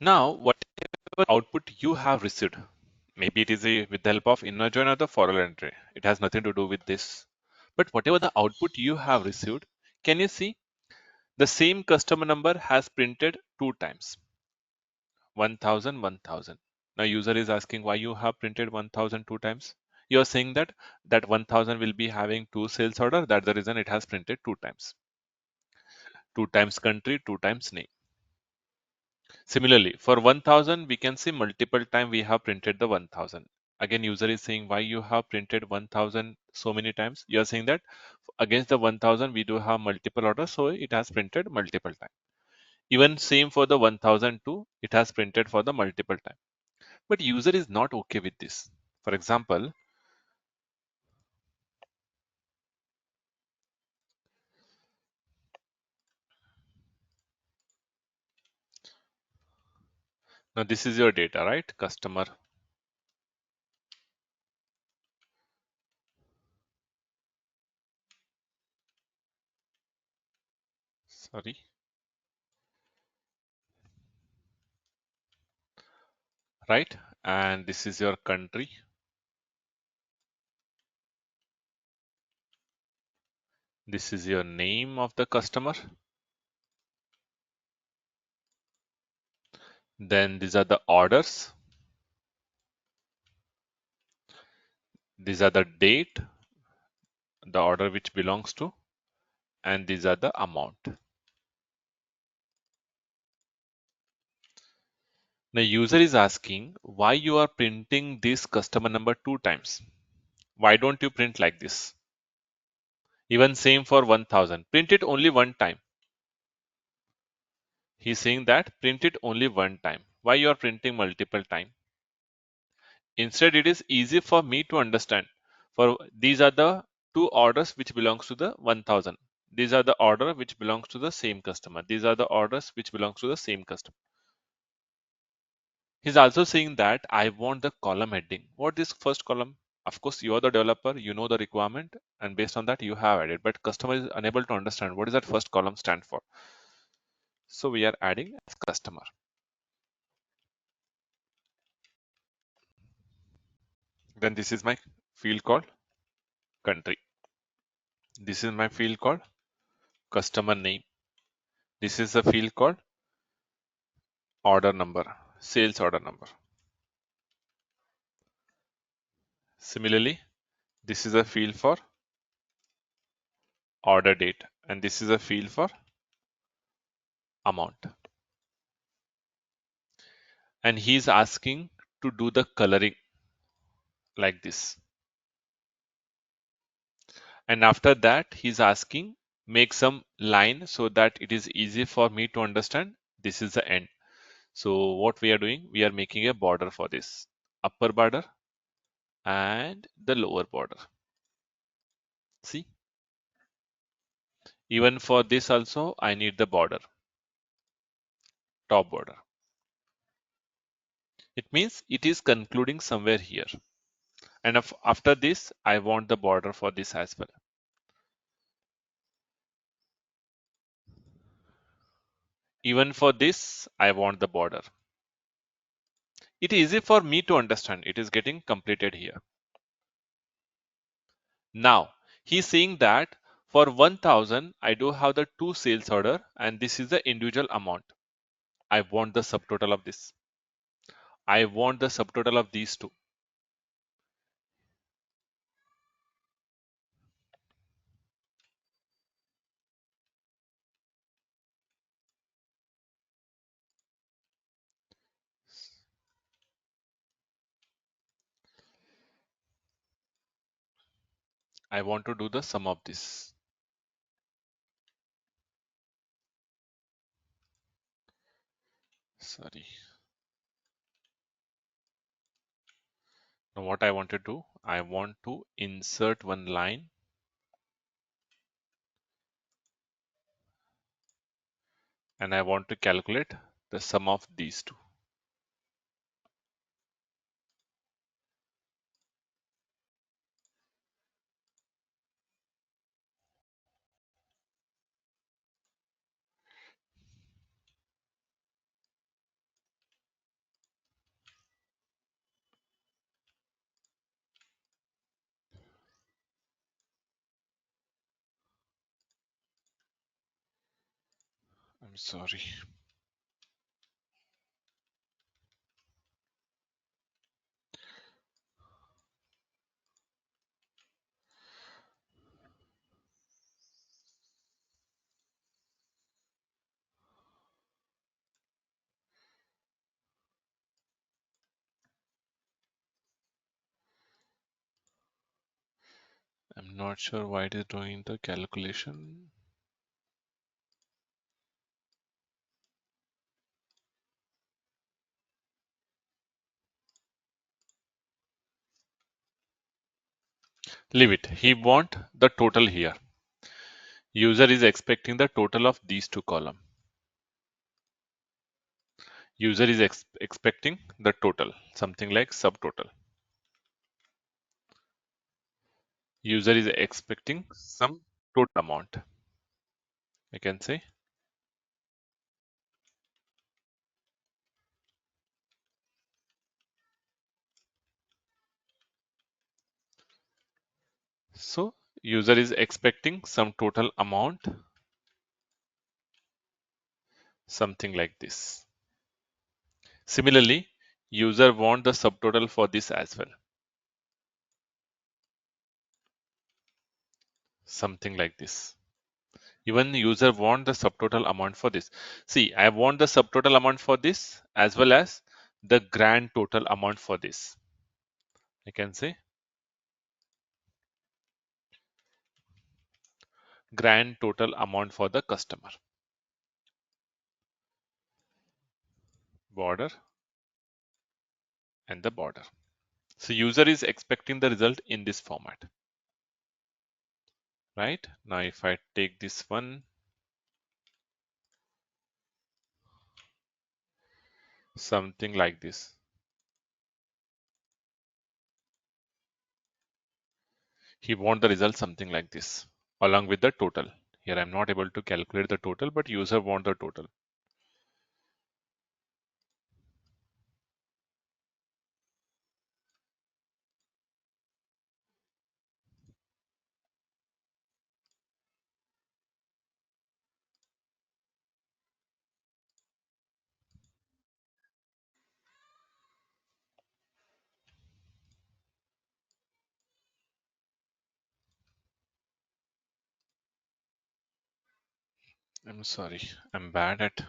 Now, whatever output you have received, maybe it is with the help of inner join or the forward entry. It has nothing to do with this. But whatever the output you have received, can you see the same customer number has printed two times, 1000, 1000. Now user is asking why you have printed 1000 two times. You are saying that 1000 will be having two sales order. That's the reason it has printed two times. Two times country, two times name. Similarly, for 1000, we can see multiple time we have printed the 1000. Again, user is saying why you have printed 1000 so many times. You are saying that against the 1000, we do have multiple orders, so it has printed multiple time. Even same for the 1002, it has printed for the multiple time. But user is not okay with this. For example, now this is your data, right? Customer. Sorry. Right? And this is your country. This is your name of the customer. Then these are the orders. These are the date, the order which belongs to, and these are the amount. Now user is asking why you are printing this customer number two times. Why don't you print like this? Even same for 1000. Print it only one time. He's saying that print it only one time. Why you are printing multiple time? Instead, it is easy for me to understand. For these are the two orders which belongs to the 1000. These are the order which belongs to the same customer. These are the orders which belongs to the same customer. He's also saying that I want the column heading. What is first column? Of course, you are the developer, you know the requirement, and based on that, you have added. But customer is unable to understand what is that first column stand for. So we are adding as customer. Then this is my field called country. This is my field called customer name. This is a field called order number, sales order number. Similarly, this is a field for order date, and this is a field for amount. And he's asking to do the coloring like this. And after that, he's asking make some line so that it is easy for me to understand. This is the end. So what we are doing, we are making a border for this, upper border and the lower border. See, even for this also, I need the border, top border. It means it is concluding somewhere here. And after this, I want the border for this as well. Even for this, I want the border. It is easy for me to understand. It is getting completed here. Now, he's saying that for 1000, I do have the two sales order and this is the individual amount. I want the subtotal of this. I want the subtotal of these two. I want to do the sum of this. Sorry. Now what I want to do, I want to insert one line and I want to calculate the sum of these two. I'm sorry. I'm not sure why it is doing the calculation. Leave it. He want the total here. User is expecting the total of these two columns. User is expecting the total, something like subtotal. User is expecting some total amount. I can say. So user is expecting some total amount, something like this. Similarly, user want the subtotal for this as well. Something like this. Even user want the subtotal amount for this. See, I want the subtotal amount for this as well as the grand total amount for this. I can say grand total amount for the customer. Border and the border. So user is expecting the result in this format. Right? Now if I take this one, something like this. He want the result something like this along with the total. Here I'm not able to calculate the total, but user want the total. I'm sorry, I'm bad at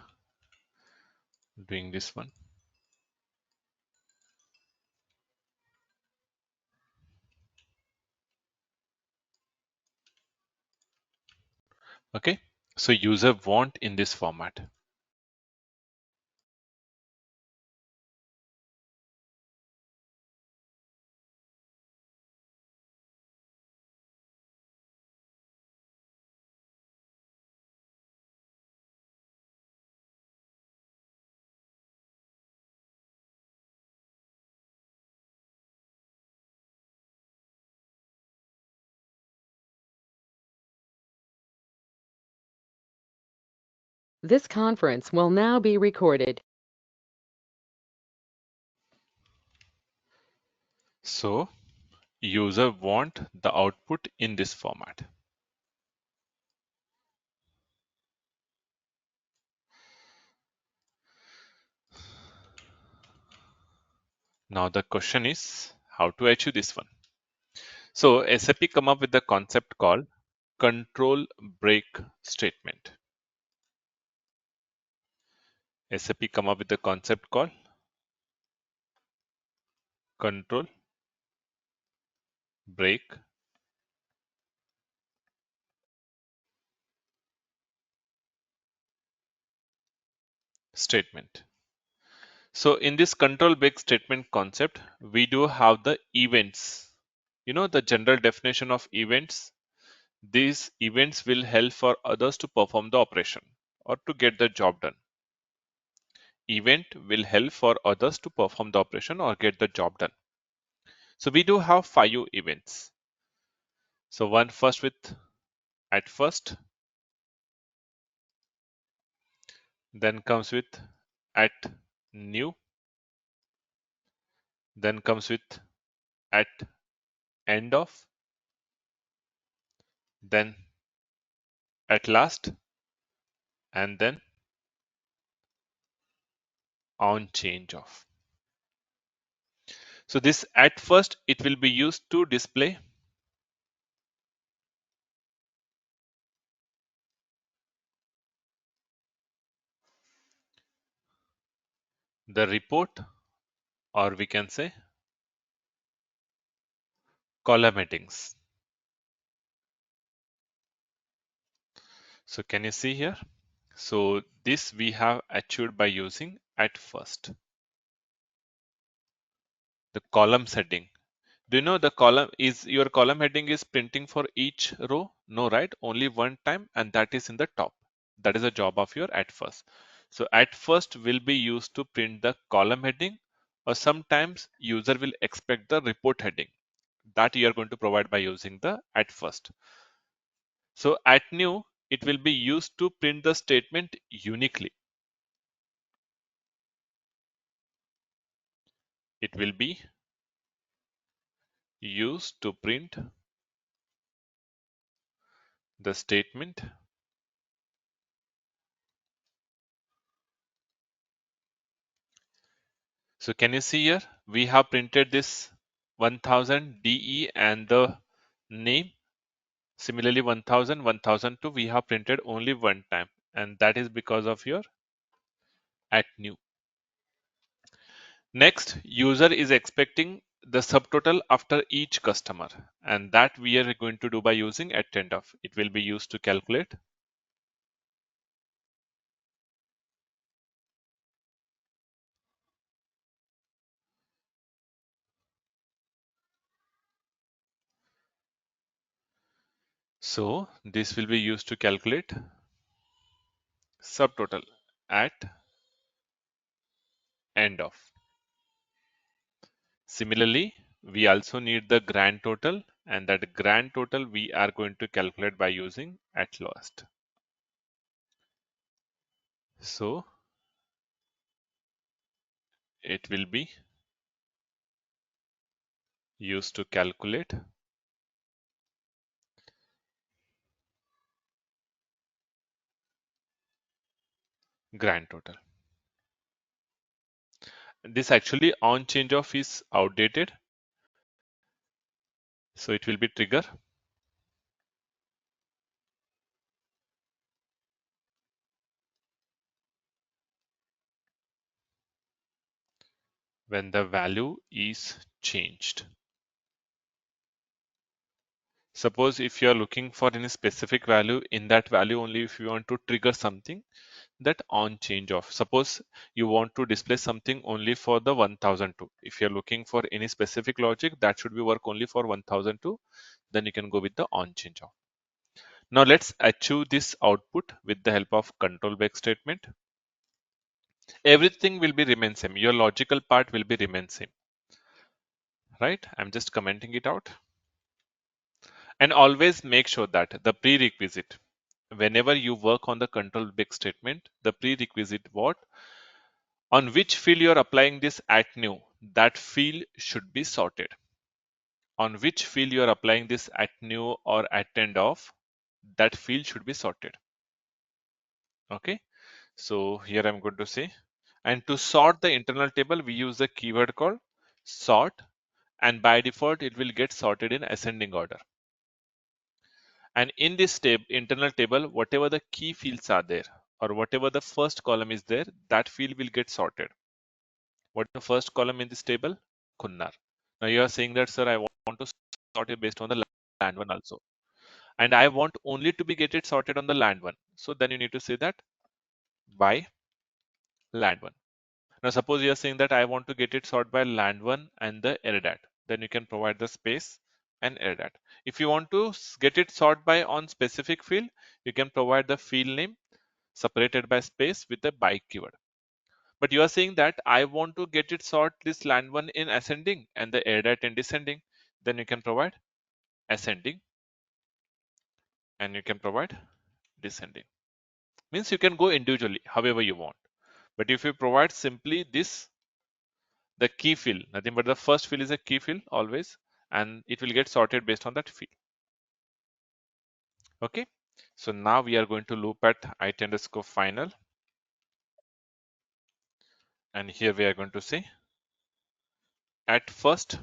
doing this one. Okay, so user want in this format. This conference will now be recorded. So user want the output in this format. Now the question is how to achieve this one. So SAP come up with the concept called control break statement. SAP come up with the concept called control break statement. So in this control break statement concept, we do have the events. You know the general definition of events. These events will help for others to perform the operation or to get the job done. Event will help for others to perform the operation or get the job done. So we do have 5 events. So one first with at first, then comes with at new, then comes with at end of, then at last, and then on change of. So this at first it will be used to display the report, or we can say column headings. So can you see here? So this we have achieved by using at first. The column heading. Do you know the column is your column heading is printing for each row? No, right? Only one time, and that is in the top. That is the job of your at first. So at first will be used to print the column heading, or sometimes user will expect the report heading that you are going to provide by using the at first. So at new, it will be used to print the statement uniquely. It will be used to print the statement. So can you see here? We have printed this 1000 DE and the name. Similarly, 1000, 1002 we have printed only one time, and that is because of your at new. Next, user is expecting the subtotal after each customer, and that we are going to do by using at end of. It will be used to calculate so this will be used to calculate subtotal at end of. Similarly, we also need the grand total, and that grand total we are going to calculate by using at lowest. So it will be used to calculate grand total. This actually on change of is outdated, so it will be trigger when the value is changed. Suppose if you are looking for any specific value, in that value only if you want to trigger something, that on change of. Suppose you want to display something only for the 1002. If you're looking for any specific logic that should be work only for 1002, then you can go with the on change of. Now let's achieve this output with the help of control break statement. Everything will be remain same. Your logical part will be remain same, right? I'm just commenting it out. And always make sure that the prerequisite, whenever you work on the control break statement, the prerequisite what on which field you are applying this at new, that field should be sorted. On which field you are applying this at new or at end of, that field should be sorted. Okay, so here I'm going to say, and to sort the internal table, we use a keyword called sort, and by default, it will get sorted in ascending order. And in this internal table, whatever the key fields are there, or whatever the first column is there, that field will get sorted. What is the first column in this table? Kunnar. Now you are saying that, sir, I want to sort it based on the land one also. And I want only to be get it sorted on the land one. So then you need to say that by land one. Now suppose you are saying that I want to get it sorted by land one and the erdat. Then you can provide the space and erdat. If you want to get it sorted by on specific field, you can provide the field name separated by space with the by keyword. But you are saying that I want to get it sort this land one in ascending and the erdat in descending. Then you can provide ascending and you can provide descending. Means you can go individually however you want. But if you provide simply this, the key field, nothing but the first field is a key field always, and it will get sorted based on that field. Okay. So now we are going to loop at it underscore final And here we are going to say at first,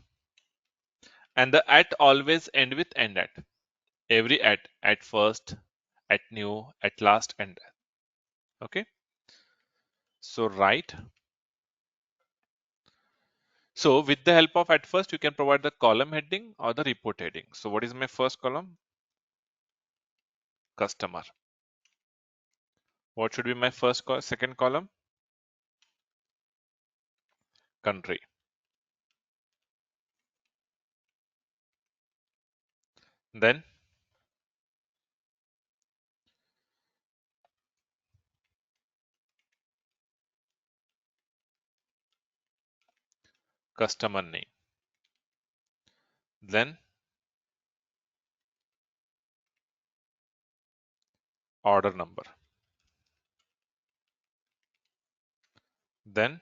and the at always end with end at. Every at first, at new, at last, and okay. So write. So with the help of at first, you can provide the column heading or the report heading. So what is my first column? Customer. What should be my second column? Country. Then customer name. Then order number. Then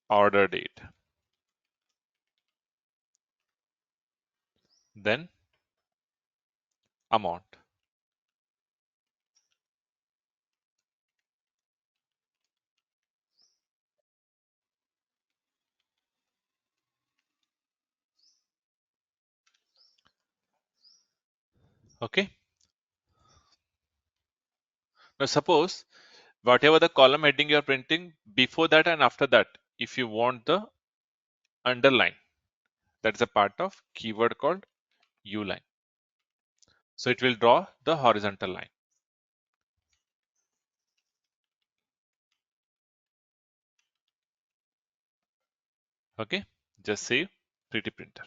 order date. Then amount. Okay. Now suppose whatever the column heading you are printing, before that and after that, if you want the underline, that's a part of keyword called U line. So it will draw the horizontal line. Okay. Just save pretty printer.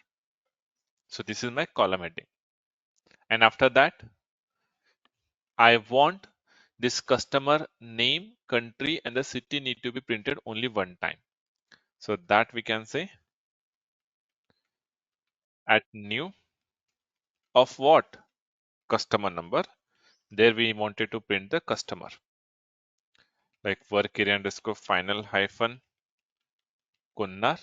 So this is my column heading. And after that, I want this customer name, country, and the city need to be printed only one time. So that we can say at new of what? Customer number. There we wanted to print the customer. Like work area underscore final hyphen Kunnar,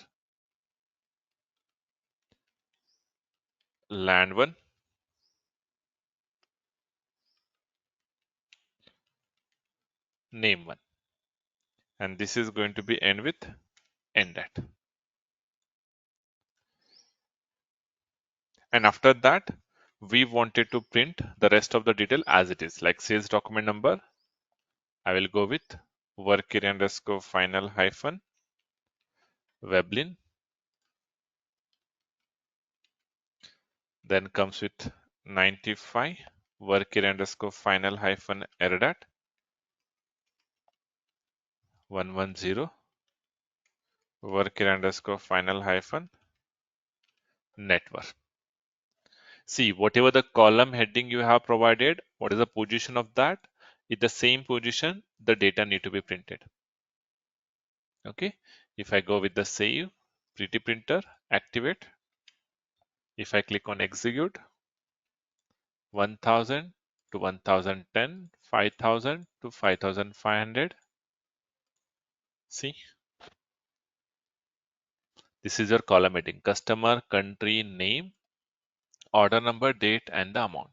land one, name one. And this is going to be end with end at. And after that, we wanted to print the rest of the detail as it is, like sales document number. I will go with work area underscore final hyphen Weblin. Then comes with 95 work area underscore final hyphen Erdat 110 work area underscore final hyphen network. See, whatever the column heading you have provided, what is the position of that? In the same position, the data need to be printed. Okay. If I go with the save, pretty printer, activate. If I click on execute, 1000 to 1010, 5000 to 5500. See, this is your column heading: customer, country, name, order number, date, and the amount.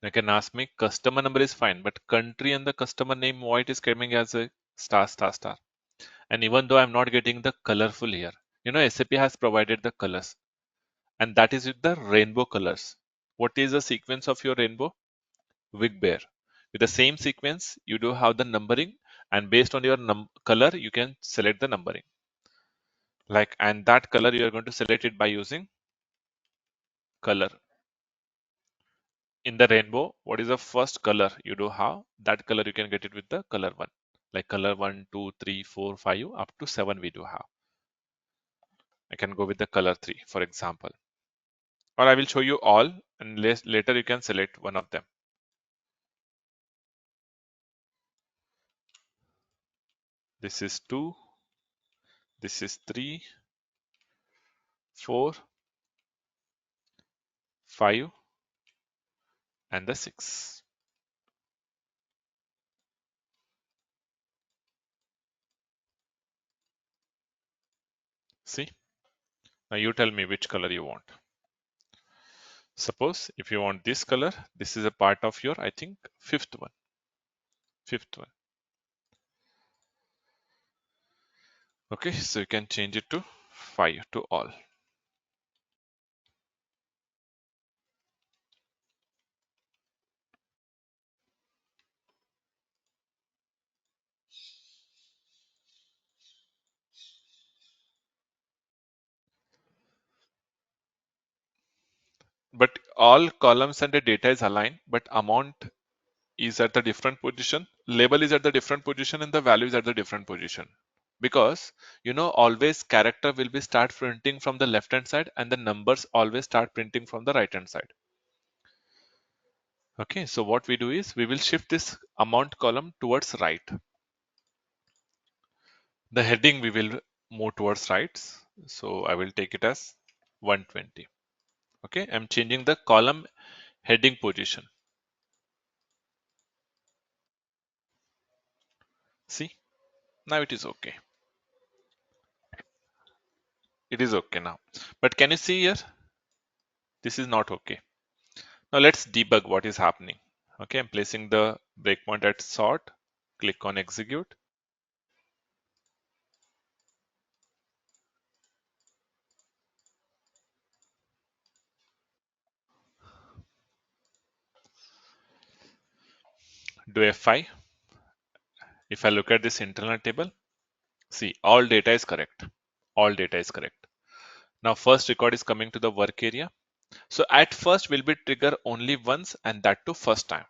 You can ask me, customer number is fine, but country and the customer name, why it is coming as a star, star, star. And even though I'm not getting the colorful here, SAP has provided the colors, and that is with the rainbow colors. What is the sequence of your rainbow? Wig bear. With the same sequence, you do have the numbering, and based on your color, you can select the numbering. And that color, you are going to select it by using color. In the rainbow, what is the first color you do have? That color you can get it with the color one. Like color 1, 2, 3, 4, 5, up to 7 we do have. I can go with the color 3, for example. Or I will show you all, and later you can select one of them. This is 2, this is 3, 4, 5, and the 6. See? Now you tell me which color you want. Suppose if you want this color, this is a part of your, I think, fifth one. Fifth one. Okay, so you can change it to 5 to all. But all columns and the data is aligned, but amount is at the different position, label is at the different position, and the value is at the different position. Because always character will be start printing from the left hand side and the numbers always start printing from the right hand side. Okay, so what we do is we will shift this amount column towards right. The heading we will move towards right. So I will take it as 120. Okay, I'm changing the column heading position. See, now it is okay. It is okay now. But can you see here? This is not okay. Now let's debug what is happening. Okay, I'm placing the breakpoint at sort. Click on execute. Do F5. If I look at this internal table, see all data is correct. All data is correct. Now first record is coming to the work area. So at first will be trigger only once and that too first time.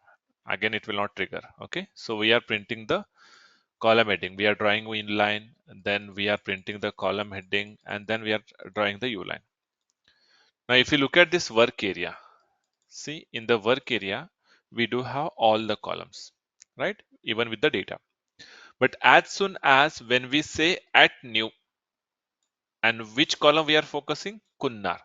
Again it will not trigger. Okay. So we are printing the column heading. We are drawing inline, then we are printing the column heading, and then we are drawing the U line. Now if you look at this work area, see in the work area, we do have all the columns, right? Even with the data. But as soon as when we say at new, and which column we are focusing? Kunnar.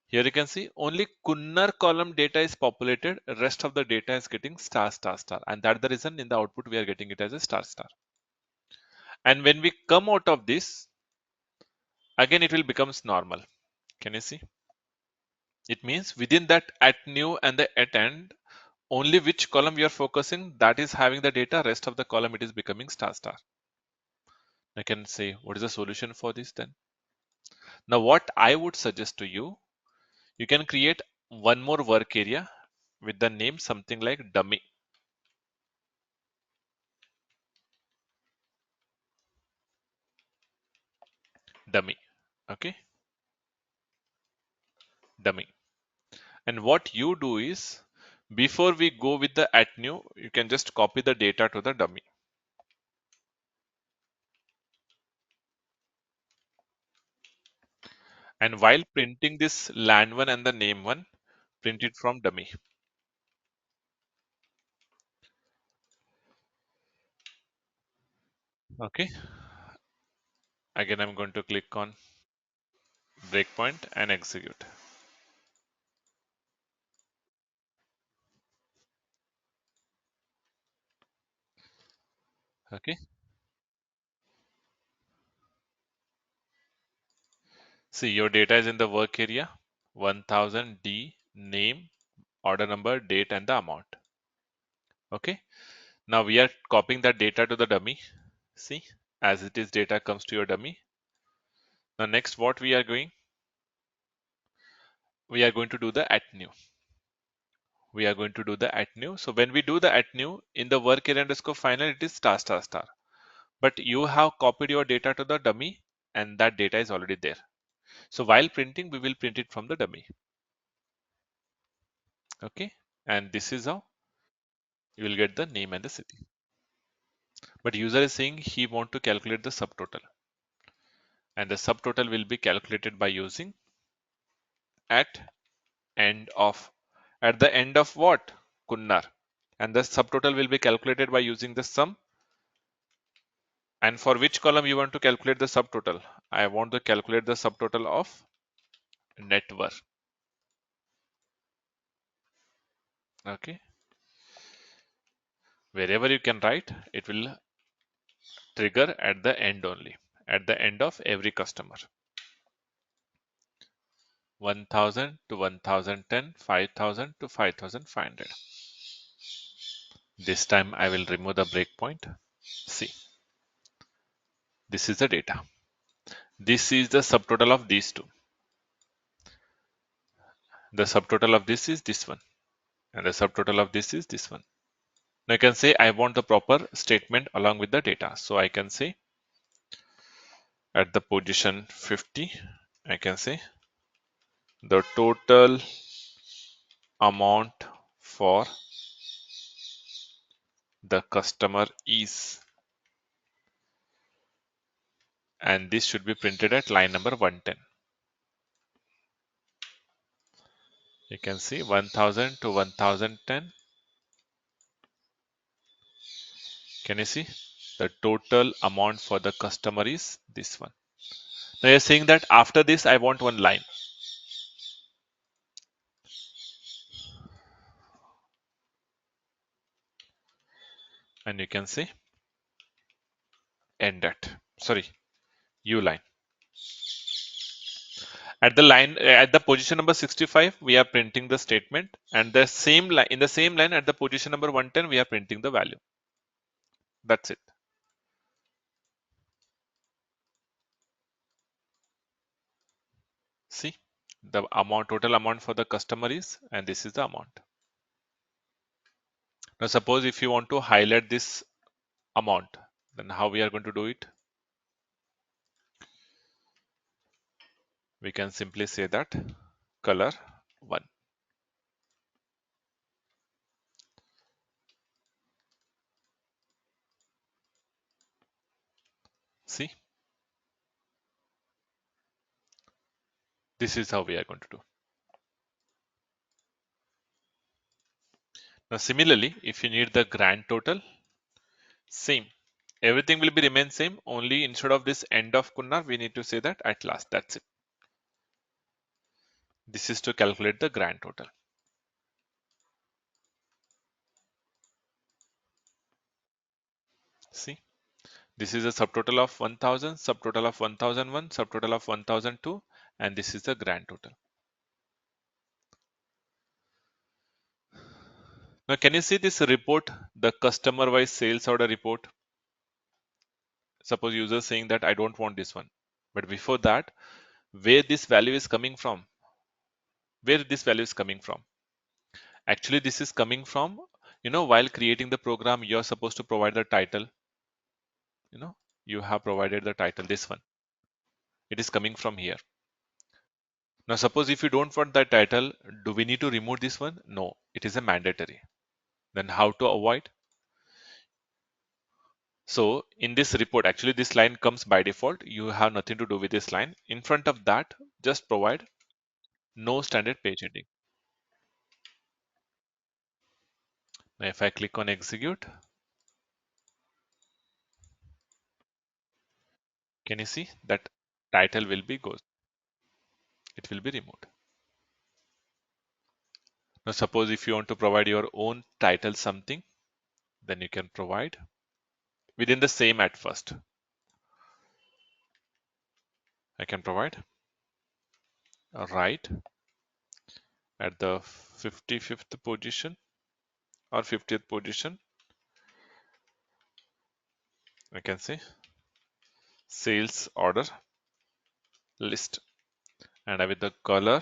Here you can see only Kunnar column data is populated, rest of the data is getting star, star, star. And that's the reason in the output we are getting it as a star, star. And when we come out of this, again it will becomes normal. Can you see? It means within that at new and the at end, only which column you are focusing, that is having the data, rest of the column it is becoming star, star. I can say, what is the solution for this then? Now, what I would suggest to you, you can create one more work area with the name something like dummy. Dummy. Okay, dummy. And what you do is, before we go with the at new, you can just copy the data to the dummy. And while printing this land one and the name one, print it from dummy. Okay. Again, I'm going to click on breakpoint and execute. Okay. See, your data is in the work area, 1000 D, name, order number, date, and the amount. Okay. Now we are copying that data to the dummy. See, as it is data comes to your dummy. Now next what we are going? We are going to do the at new. We are going to do the at new. So when we do the at new in the work area underscore final, it is star star star. But you have copied your data to the dummy and that data is already there. So while printing, we will print it from the dummy. Okay. And this is how you will get the name and the city. But user is saying he want to calculate the subtotal. And the subtotal will be calculated by using at end of. At the end of what? Kunnar. And the subtotal will be calculated by using the sum. And for which column you want to calculate the subtotal? I want to calculate the subtotal of net worth. Okay. Wherever you can write, it will trigger at the end only. At the end of every customer. 1000 to 1010, 5000 to 5500. This time I will remove the breakpoint. See, this is the data. This is the subtotal of these two. The subtotal of this is this one, and the subtotal of this is this one. Now I can say I want the proper statement along with the data. So I can say at the position 50, I can say the total amount for the customer is, and this should be printed at line number 110. You can see 1000 to 1010. Can you see? The total amount for the customer is this one. Now you're saying that after this, I want one line. And you can say end at, sorry, U line. At the line, at the position number 65, we are printing the statement, and the same line, in the same line at the position number 110, we are printing the value. That's it. See, the amount, total amount for the customer is, and this is the amount. Now suppose if you want to highlight this amount, then how we are going to do it? We can simply say that color 1. See, this is how we are going to do. Now similarly, if you need the grand total, same. Everything will be remain same, only instead of this end of Kunnar, we need to say that at last. That's it. This is to calculate the grand total. See, this is a subtotal of 1000, subtotal of 1001, subtotal of 1002, and this is the grand total. Now, can you see this report, the customer wise sales order report? Suppose user saying that I don't want this one. But before that, where this value is coming from? Where this value is coming from? Actually, this is coming from, while creating the program, you're supposed to provide the title. You have provided the title, this one. It is coming from here. Now, suppose if you don't want that title, do we need to remove this one? No, it is a mandatory. Then how to avoid? So in this report, actually this line comes by default. You have nothing to do with this line. In front of that, just provide no standard page heading. Now if I click on execute, can you see that title will be goes? It will be removed. Now suppose if you want to provide your own title something, then you can provide within the same at first. I can provide a right at the 55th position or 50th position. I can say sales order list, and with the color